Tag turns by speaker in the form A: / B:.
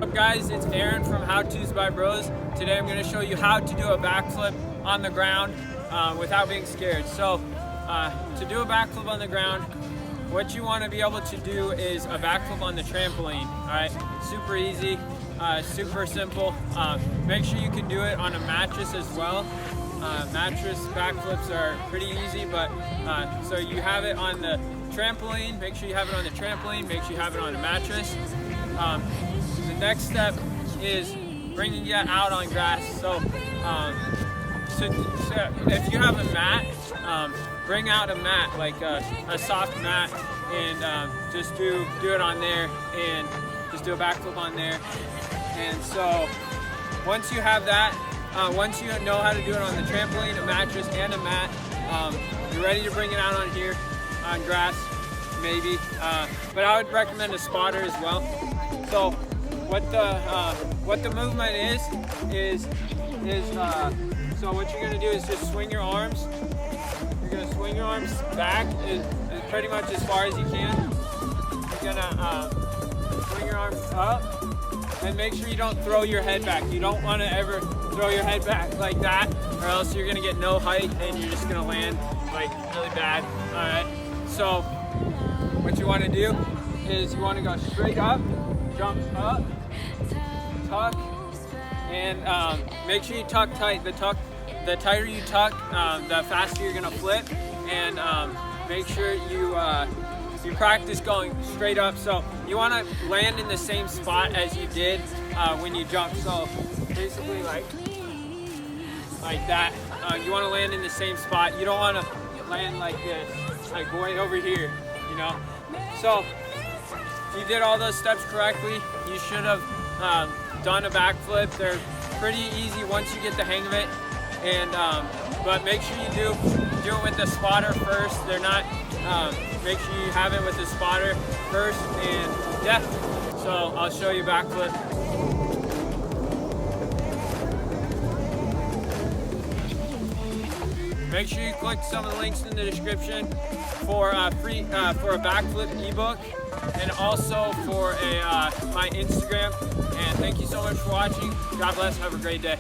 A: What's up guys, it's Aaron from How To's by Bros. Today I'm going to show you how to do a backflip on the ground without being scared. So to do a backflip on the ground, what you want to be able to do is a backflip on the trampoline. Alright, super easy, super simple. Make sure you can do it on a mattress as well. Mattress backflips are pretty easy, but so you have it on the trampoline, make sure you have it on the trampoline, make sure you have it on a mattress. The next step is bringing it out on grass. So, if you have a mat, bring out a mat, like a soft mat, and just do it on there, and just do a backflip on there. And so once you have that, once you know how to do it on the trampoline, a mattress, and a mat, you're ready to bring it out on here, on grass, maybe. But I would recommend a spotter as well. So what the movement is so what you're gonna do is just swing your arms. You're gonna swing your arms back is pretty much as far as you can. You're gonna swing your arms up, and make sure you don't throw your head back. You don't want to ever throw your head back like that, or else you're gonna get no height and you're just gonna land like really bad. All right. So what you want to do is you want to go straight up, jump up, tuck, and make sure you tuck tight. The tighter you tuck, the faster you're gonna flip. And make sure you practice going straight up. So you want to land in the same spot as you did when you jumped. So basically like that. You want to land in the same spot. You don't want to land like this, like way over here, you know. So if you did all those steps correctly, you should have done a backflip. They're pretty easy once you get the hang of it. And but make sure you do it with the spotter first. They're not. Make sure you have it with the spotter first. And yeah. So I'll show you backflip. Make sure you click some of the links in the description for a backflip ebook, and also for my Instagram. And thank you so much for watching. God bless. Have a great day.